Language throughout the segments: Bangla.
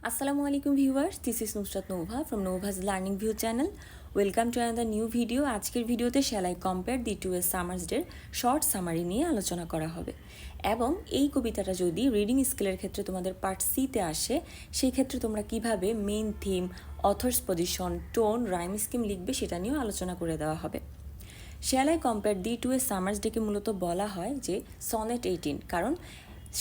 Assalamu alaikum viewers, this is Nusrat Nova from Nova's Learning View channel. Welcome to another new video. আজকের ভিডিওতে shall I compare the two Summer's Day short summary নিয়ে আলোচনা করা হবে এবং এই কবিতাটা যদি রিডিং স্কেলের ক্ষেত্রে তোমাদের পার্ট সিতে আসে সেই ক্ষেত্রে তোমরা কিভাবে main theme, authors position, tone, rhyme scheme লিখবে সেটা নিয়েও আলোচনা করে দেওয়া হবে। Shall I compare thee to summer's ডেকে মূলত বলা হয় যে সনেট 18, কারণ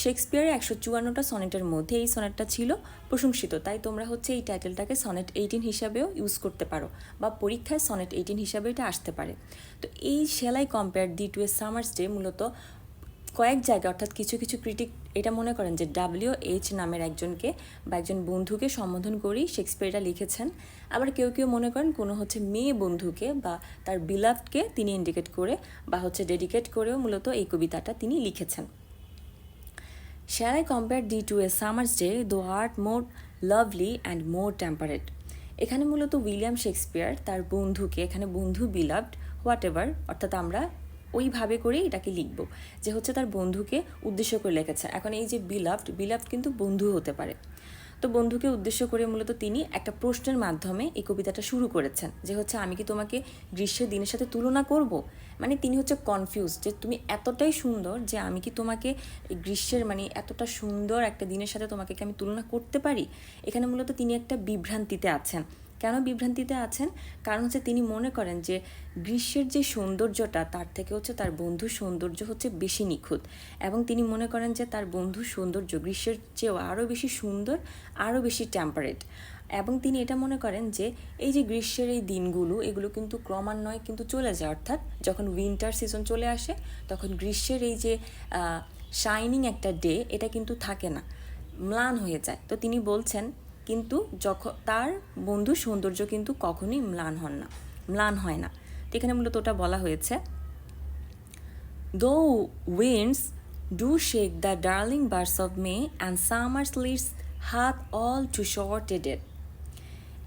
শেক্সপিয়ারের 154টা সনেটের মধ্যে এই সনেটটা ছিল প্রশংসিত, তাই তোমরা এই টাইটেলটাকে সনেট 18 হিসাবেও ইউজ করতে পারো বা পরীক্ষায় সনেট 18 হিসাবে এটা আসতে পারে। তো এই shall I compare thee to summer's day মূলত কয়েক জায়গায় অর্থাৎ কিছু কিছু ক্রিটিক এটা মনে করেন যে WH নামের একজনকে বা একজন বন্ধুকে সম্বোধন করেই শেক্সপিয়ার এটা লিখেছেন। আবার কেউ কেউ মনে করেন কোনো মেয়ে বন্ধুকে বা তার বিলাভডকে তিনি ইন্ডিকেট করে বা ডেডিকেট করেও মূলত এই কবিতাটা তিনি লিখেছেন। Shall I compare thee to a summer's day, thou art more lovely and more temperate? এখানে মূলত উইলিয়াম শেক্সপিয়ার তার বন্ধুকে, এখানে বন্ধু বিলাভড হোয়াট এভার, অর্থাৎ আমরা ওইভাবে করেই এটাকে লিখব যে তার বন্ধুকে উদ্দেশ্য করে লিখেছে। এখন এই যে বিলাভড কিন্তু বন্ধু হতে পারে, তো বন্ধুকে উদ্দেশ্য করে মূলত তিনি একটা প্রশ্নের মাধ্যমে এই কবিতাটা শুরু করেছেন যে আমি কি তোমাকে গ্রীষ্মের দিনের সাথে তুলনা করব। মানে তিনি কনফিউজ যে তুমি এতটাই সুন্দর যে আমি কি তোমাকে গ্রীষ্মের এতটা সুন্দর একটা দিনের সাথে তোমাকে কি আমি তুলনা করতে পারি। এখানে মূলত তিনি একটা বিভ্রান্তিতে আছেন। কেন বিভ্রান্তিতে আছেন? কারণ তিনি মনে করেন যে গ্রীষ্মের যে সৌন্দর্যটা তার থেকে তার বন্ধুর সৌন্দর্য বেশি নিখুঁত, এবং তিনি মনে করেন যে তার বন্ধুর সৌন্দর্য গ্রীষ্মের চেয়েও আরও বেশি সুন্দর, আরও বেশি টেম্পারেট। এবং তিনি এটা মনে করেন যে এই যে গ্রীষ্মের এই দিনগুলো এগুলো কিন্তু ক্রমান্বয়ে কিন্তু চলে যায়, অর্থাৎ যখন উইন্টার সিজন চলে আসে তখন গ্রীষ্মের এই যে শাইনিং একটা ডে এটা কিন্তু থাকে না, ম্লান হয়ে যায়। তো তিনি বলছেন কিন্তু যখন তার বন্ধু সৌন্দর্য কিন্তু কখনোই ম্লান হয় না। তো এখানে মূলত ওটা বলা হয়েছে, দো winds do shake the darling buds of May and summer's lease hath all too short a date.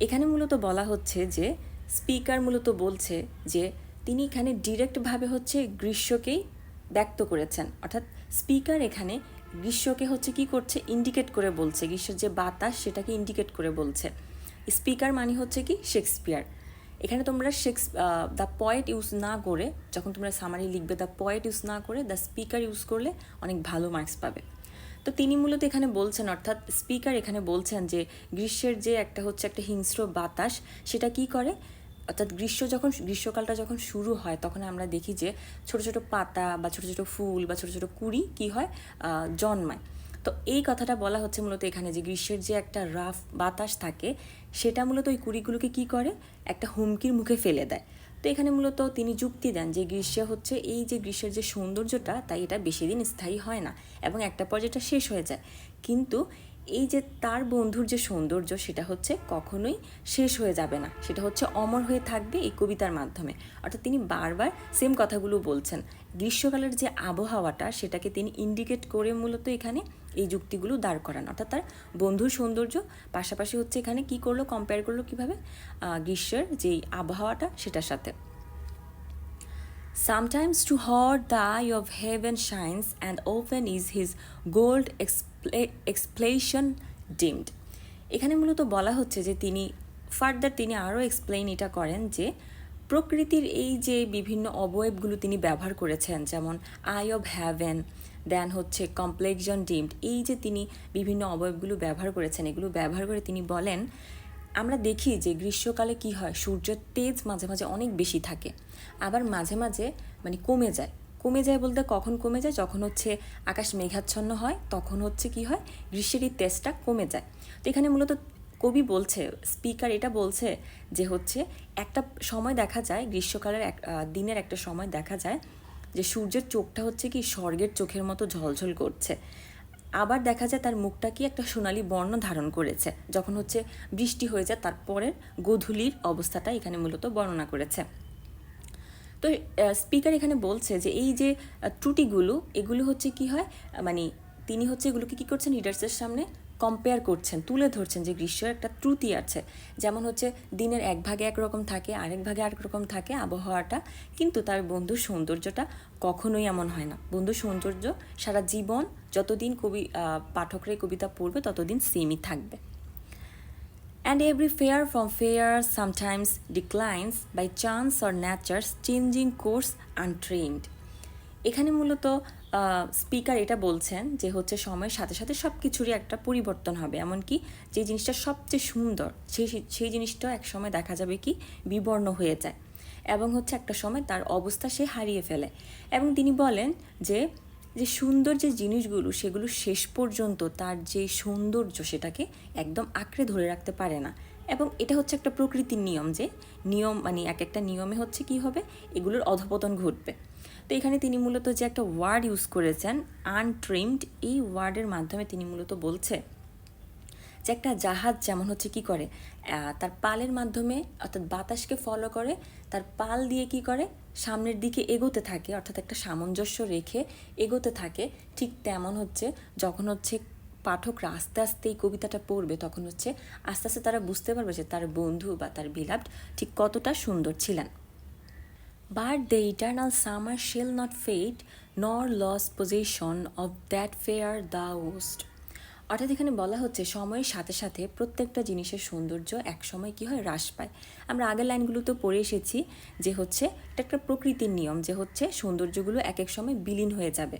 এখানে মূলত বলা হচ্ছে যে স্পিকার মূলত বলছে যে তিনি এখানে ডিরেক্টভাবে গ্রীষ্মকেই ব্যক্ত করেছেন, অর্থাৎ স্পিকার এখানে গ্রীষ্মকে কি করছে, ইন্ডিকেট করে বলছে, গ্রীষ্মের যে বাতাস সেটাকে ইন্ডিকেট করে বলছে। স্পিকার মানে কি শেক্সপিয়ার। এখানে তোমরা দ্য পয়েট ইউজ না করে, যখন তোমরা সামারি লিখবে দ্য পয়েট ইউজ না করে দ্য স্পিকার ইউজ করলে অনেক ভালো মার্কস পাবে। তো তিনি মূলত এখানে বলছেন, অর্থাৎ স্পিকার এখানে বলছেন যে গ্রীষ্মের যে একটা হিংস্র বাতাস সেটা কি করে, অর্থাৎ গ্রীষ্মকালটা যখন শুরু হয় তখন আমরা দেখি যে ছোট ছোট পাতা বা ছোট ছোট ফুল বা ছোট ছোট কুঁড়ি কি হয়, জন্মায়। তো এই কথাটা বলা হচ্ছে মূলত এখানে যে গ্রীষ্মের যে একটা রাফ বাতাস থাকে সেটা মূলত ওই কুঁড়িগুলোকে কি করে, একটা হুমকির মুখে ফেলে দেয়। তো এখানে মূলত তিনি যুক্তি দেন যে গ্রীষ্ম এই যে গ্রীষ্মের যে সৌন্দর্যটা তাই এটা বেশি দিন স্থায়ী হয় না এবং একটা পর্যায়ে এটা শেষ হয়ে যায়, কিন্তু এই যে তার বন্ধুর যে সৌন্দর্য সেটা কখনোই শেষ হয়ে যাবে না, সেটা অমর হয়ে থাকবে এই কবিতার মাধ্যমে। অর্থাৎ তিনি বারবার সেম কথাগুলো বলছেন, গ্রীষ্মকালের যে আবহাওয়াটা সেটাকে তিনি ইন্ডিকেট করে মূলত এখানে এই যুক্তিগুলো দাঁড় করান, অর্থাৎ তার বন্ধুর সৌন্দর্য পাশাপাশি এখানে কি করলো, কম্পেয়ার করলো কিভাবে, গ্রীষ্মের যেই আবহাওয়াটা সেটার সাথে। Sometimes to hot the eye of heaven shines, and often is his gold explanation dimmed. এখানে মূলত বলা হচ্ছে যে তিনি তিনি আরও এক্সপ্লেইন এটা করেন যে প্রকৃতির এই যে বিভিন্ন অবয়বগুলো তিনি ব্যবহার করেছেন, যেমন eye of heaven, then complexion dimmed, এই যে তিনি বিভিন্ন অবয়বগুলো ব্যবহার করেছেন, এগুলো ব্যবহার করে তিনি বলেন আমরা দেখি যে গ্রীষ্মকালে কি হয়, সূর্যের তেজ মাঝে মাঝে অনেক বেশি থাকে, আবার মাঝে মাঝে কমে যায় বলতে কখন কমে যায়, যখন আকাশ মেঘাচ্ছন্ন হয় তখন কি হয়, গ্রীষ্মের এই তেজটা কমে যায়। তো এখানে মূলত কবি বলছে, স্পিকার এটা বলছে যে একটা সময় দেখা যায়, গ্রীষ্মকালের দিনের একটা সময় দেখা যায় যে সূর্যের চোখটা কি স্বর্গের চোখের মতো ঝলঝল করছে, আবার দেখা যায় তার মুখটা কি একটা সোনালী বর্ণ ধারণ করেছে যখন বৃষ্টি হয়ে যায়, তারপরের গোধূলির অবস্থাটা এখানে মূলত বর্ণনা করেছে। তো স্পিকার এখানে বলছে যে এই যে ত্রুটিগুলো এগুলো কি হয়, তিনি এগুলোকে কী করছেন, রিডার্সের সামনে কম্পেয়ার করছেন, তুলে ধরছেন যে গ্রীষ্মের একটা ত্রুটি আছে, যেমন দিনের এক ভাগে একরকম থাকে, আরেক ভাগে আরেক রকম থাকে আবহাওয়াটা, কিন্তু তার বন্ধুর সৌন্দর্যটা কখনোই এমন হয় না। বন্ধুর সৌন্দর্য সারা জীবন যতদিন পাঠকরা এই কবিতা পড়বে ততদিন সেমই থাকবে। And every fair from fair sometimes declines by chance or nature's changing course untrained. এখানে মূলত স্পিকার এটা বলছেন যে হচ্ছে সময়ের সাথে সাথে সব কিছুরই একটা পরিবর্তন হবে, এমনকি যে জিনিসটা সবচেয়ে সুন্দর সেই জিনিসটা এক সময় দেখা যাবে কি বিবর্ণ হয়ে যায় এবং হচ্ছে একটা সময় তার অবস্থা সে হারিয়ে ফেলে। এবং তিনি বলেন যে যে সুন্দর যে জিনিসগুলো সেগুলো শেষ পর্যন্ত তার যে সৌন্দর্য সেটাকে একদম আঁকড়ে ধরে রাখতে পারে না। এবং এটা হচ্ছে একটা প্রকৃতির নিয়ম, যে নিয়ম মানে এক একটা নিয়মে হচ্ছে কি হবে, এগুলোর অধপতন ঘটবে। তো এখানে তিনি মূলত যে একটা ওয়ার্ড ইউজ করেছেন আনট্রিমড, এই ওয়ার্ডের মাধ্যমে তিনি মূলত বলছে যে একটা জাহাজ যেমন হচ্ছে কি করে তার পালের মাধ্যমে অর্থাৎ বাতাসকে ফলো করে তার পাল দিয়ে কি করে সামনের দিকে এগোতে থাকে, অর্থাৎ একটা সামঞ্জস্য রেখে এগোতে থাকে, ঠিক তেমন হচ্ছে যখন হচ্ছে পাঠকরা আস্তে আস্তে এই কবিতাটা পড়বে তখন হচ্ছে আস্তে আস্তে তারা বুঝতে পারবে যে তার বন্ধু বা তার বিলাভড ঠিক কতটা সুন্দর ছিলেন। But the eternal summer shall not fade, nor lose possession of that fair thou wast. অর্থাৎ এখানে বলা হচ্ছে সময়ের সাথে সাথে প্রত্যেকটা জিনিসের সৌন্দর্য একসময় কি হয় হ্রাস পায়। আমরা আগের লাইনগুলোতে পড়ে এসেছি যে হচ্ছে এটা একটা প্রকৃতির নিয়ম, যে হচ্ছে সৌন্দর্যগুলো এক এক সময় বিলীন হয়ে যাবে,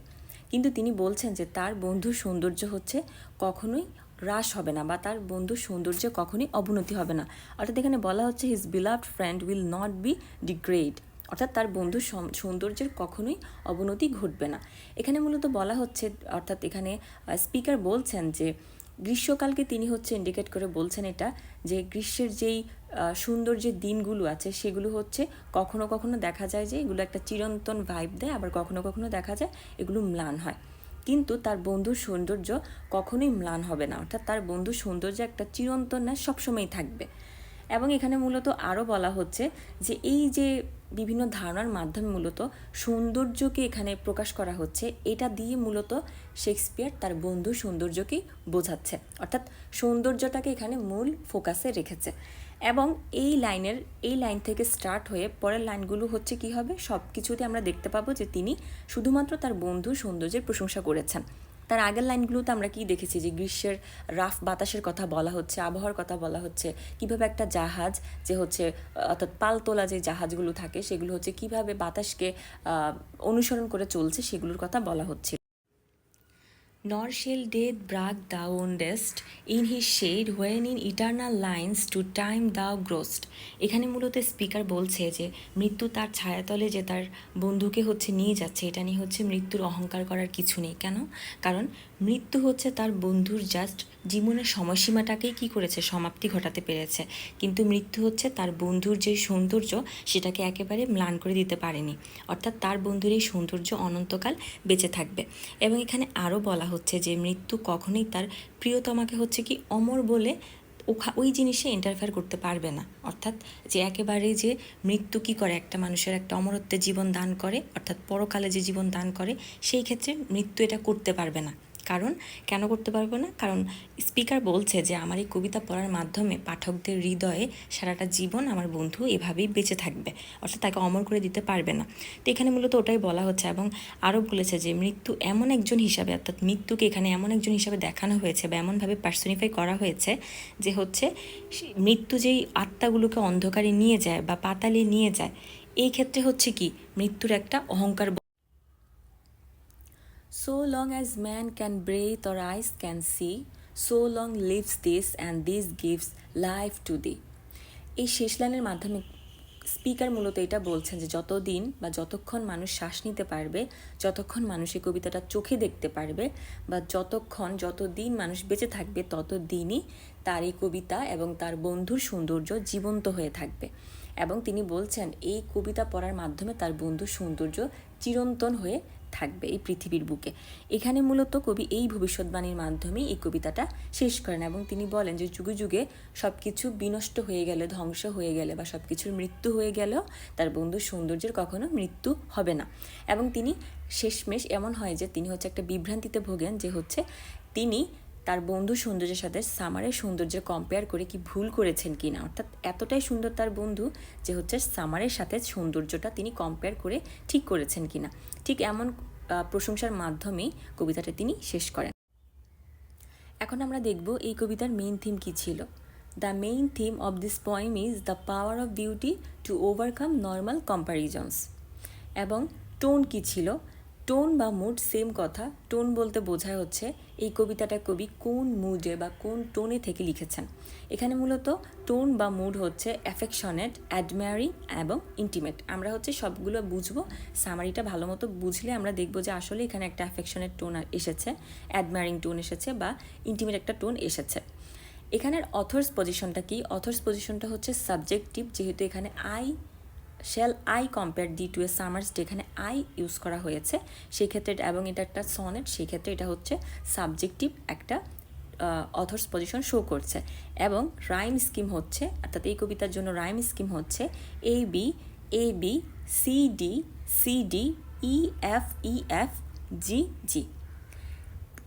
কিন্তু তিনি বলছেন যে তার বন্ধুর সৌন্দর্য হচ্ছে কখনোই হ্রাস হবে না বা তার বন্ধুর সৌন্দর্যে কখনোই অবনতি হবে না। অর্থাৎ এখানে বলা হচ্ছে his beloved friend will not be degrade, অর্থাৎ তার বন্ধুর সৌন্দর্যের কখনোই অবনতি ঘটবে না। এখানে মূলত বলা হচ্ছে, অর্থাৎ এখানে স্পিকার বলছেন যে গ্রীষ্মকালকে তিনি হচ্ছে ইন্ডিকেট করে বলছেন এটা, যে গ্রীষ্মের যেই সুন্দর যে দিনগুলো আছে সেগুলো হচ্ছে কখনো কখনো দেখা যায় যে এগুলো একটা চিরন্তন ভাইব দেয়, আবার কখনো কখনো দেখা যায় এগুলো ম্লান হয়, কিন্তু তার বন্ধুর সৌন্দর্য কখনোই ম্লান হবে না, অর্থাৎ তার বন্ধুর সৌন্দর্য একটা চিরন্তন না, সবসময়ই থাকবে। এবং এখানে মূলত আরও বলা হচ্ছে যে এই যে বিভিন্ন ধারণার মাধ্যমে মূলত সৌন্দর্যকে এখানে প্রকাশ করা হচ্ছে, এটা দিয়ে মূলত শেক্সপিয়ার তার বন্ধুর সৌন্দর্যকেই বোঝাচ্ছে, অর্থাৎ সৌন্দর্যটাকে এখানে মূল ফোকাসে রেখেছে। এবং এই লাইন থেকে স্টার্ট হয়ে পরের লাইনগুলো হচ্ছে কি হবে, সব কিছুতে আমরা দেখতে পাবো যে তিনি শুধুমাত্র তার বন্ধুর সৌন্দর্যের প্রশংসা করেছেন। তার আগের লাইনগুলোতে আমরা কি দেখেছি যে গ্রীষ্মের রাফ বাতাসের কথা বলা হচ্ছে, আবহাওয়ার কথা বলা হচ্ছে, কিভাবে একটা জাহাজ যে হচ্ছে অর্থাৎ পালতোলা যে জাহাজগুলো থাকে সেগুলো হচ্ছে কিভাবে বাতাসকে অনুসরণ করে চলছে সেগুলোর কথা বলা হচ্ছে। Nor shall death brag thou wondest in his shade when in eternal lines to time thou growest. এখানে মূলত স্পিকার বলছে যে মৃত্যু তার ছায়াতলে যে তার বন্ধুকে হচ্ছে নিয়ে যাচ্ছে, এটা নিয়ে হচ্ছে মৃত্যুর অহংকার করার কিছু নেই। কেন? কারণ মৃত্যু হচ্ছে তার বন্ধুর জাস্ট জীবনের সময়সীমাটাকেই কি করেছে, সমাপ্তি ঘটাতে পেরেছে, কিন্তু মৃত্যু হচ্ছে তার বন্ধুর যে সৌন্দর্য সেটাকে একেবারে ম্লান করে দিতে পারেনি, অর্থাৎ তার বন্ধুর এই সৌন্দর্য অনন্তকাল বেঁচে থাকবে। এবং এখানে আরও বলা হচ্ছে যে মৃত্যু কখনোই তার প্রিয়তমাকে হচ্ছে কি অমর বলে ওই জিনিসে ইন্টারফেয়ার করতে পারবে না, অর্থাৎ যে একেবারে যে মৃত্যু কী করে একটা মানুষের একটা অমরত্বের জীবন দান করে, অর্থাৎ পরকালে যে জীবন দান করে, সেই ক্ষেত্রে মৃত্যু এটা করতে পারবে না। কারণ কেন করতে পারবো না? কারণ স্পিকার বলছে যে আমার এই কবিতা পড়ার মাধ্যমে পাঠকদের হৃদয়ে সারাটা জীবন আমার বন্ধু এভাবেই বেঁচে থাকবে, অর্থাৎ তাকে অমর করে দিতে পারবে না। তো এখানে মূলত ওটাই বলা হচ্ছে। এবং আরও বলেছে যে মৃত্যু এমন একজন হিসাবে, অর্থাৎ মৃত্যুকে এখানে এমন একজন হিসাবে দেখানো হয়েছে বা এমনভাবে পার্সনিফাই করা হয়েছে যে হচ্ছে মৃত্যু যেই আত্মাগুলোকে অন্ধকারে নিয়ে যায় বা পাতালে নিয়ে যায়, এই ক্ষেত্রে হচ্ছে কি মৃত্যুর একটা অহংকার। So long as man can breathe or eyes can see, so long lives this and this gives life to thee. এই শেষ লাইনের মাধ্যমে স্পিকার মূলত এটা বলছেন যে যতদিন বা যতক্ষণ মানুষ শ্বাস নিতে পারবে, যতক্ষণ মানুষ এই কবিতাটা চোখে দেখতে পারবে বা যতদিন মানুষ বেঁচে থাকবে, ততদিনই তার এই কবিতা এবং তার বন্ধুর সৌন্দর্য জীবন্ত হয়ে থাকবে। এবং তিনি বলছেন এই কবিতা পড়ার মাধ্যমে তার বন্ধুর সৌন্দর্য চিরন্তন হয়ে থাকবে এই পৃথিবীর বুকে। এখানে মূলত কবি এই ভবিষ্যৎবাণীর মাধ্যমেই এই কবিতাটা শেষ করেন এবং তিনি বলেন যে যুগে যুগে সব কিছু বিনষ্ট হয়ে গেলে, ধ্বংস হয়ে গেলে বা সব কিছুর মৃত্যু হয়ে গেলেও তার বন্ধুর সৌন্দর্যের কখনো মৃত্যু হবে না। এবং তিনি শেষমেশ এমন হয় যে তিনি হচ্ছে একটা বিভ্রান্তিতে ভোগেন যে হচ্ছে তিনি তার বন্ধু সৌন্দর্যের সাথে সামারের সৌন্দর্য কম্পেয়ার করে কি ভুল করেছেন কি না, অর্থাৎ এতটাই সুন্দর তার বন্ধু যে হচ্ছে সামারের সাথে সৌন্দর্যটা তিনি কম্পেয়ার করে ঠিক করেছেন কি না। ঠিক এমন প্রশংসার মাধ্যমেই কবিতাটা তিনি শেষ করেন। এখন আমরা দেখব এই কবিতার মেইন থিম কী ছিল। The main theme of this poem is the power of beauty to overcome normal কম্প্যারিজনস। এবং টোন কী ছিল? টোন বা মুড সেম কথা। টোন বলতে বোঝায় হচ্ছে এই কবিতাটা কবি কোন মুডে বা কোন টোনে থেকে লিখেছেন। এখানে মূলত টোন বা মুড হচ্ছে অ্যাফেকশনেট, অ্যাডমায়ারিং এবং ইন্টিমেট। আমরা হচ্ছে সবগুলো বুঝবো, সামারিটা ভালো মতো বুঝলে আমরা দেখবো যে আসলে এখানে একটা অ্যাফেকশনেট টোন এসেছে, অ্যাডমায়ারিং টোন এসেছে বা ইন্টিমেট একটা টোন এসেছে। এখানের অথর্স পজিশনটা কি? অথর্স পজিশনটা হচ্ছে সাবজেক্টিভ, যেহেতু এখানে shall I compare thee to a summer's day, এখানে আই ইউজ করা হয়েছে সেই ক্ষেত্রে, এবং এটা একটা সনেট, সেই ক্ষেত্রে এটা হচ্ছে সাবজেক্টিভ একটা অথর্স পজিশন শো করছে। এবং রাইম স্কিম হচ্ছে, অর্থাৎ এই কবিতার জন্য রাইম স্কিম হচ্ছে A B C D E F G G.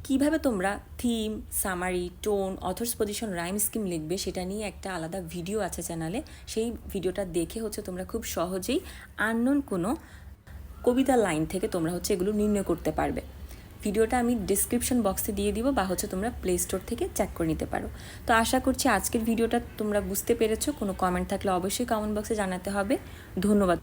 কীভাবে তোমরা theme, summary, tone, author's position, rhyme scheme লিখবে সেটা নিয়ে একটা আলাদা ভিডিও আছে চ্যানেলে। সেই ভিডিওটা দেখে হচ্ছে তোমরা খুব সহজেই আননোন কোনো কবিতার লাইন থেকে তোমরা হচ্ছে এগুলো নির্ণয় করতে পারবে। ভিডিওটা আমি ডিসক্রিপশন বক্সে দিয়ে দিব, বা হচ্ছে তোমরা প্লে স্টোর থেকে চেক করে নিতে পারো। তো আশা করছি আজকের ভিডিওটা তোমরা বুঝতে পেরেছো। কোনো কমেন্ট থাকলে অবশ্যই কমেন্ট বক্সে জানাতে হবে। ধন্যবাদ।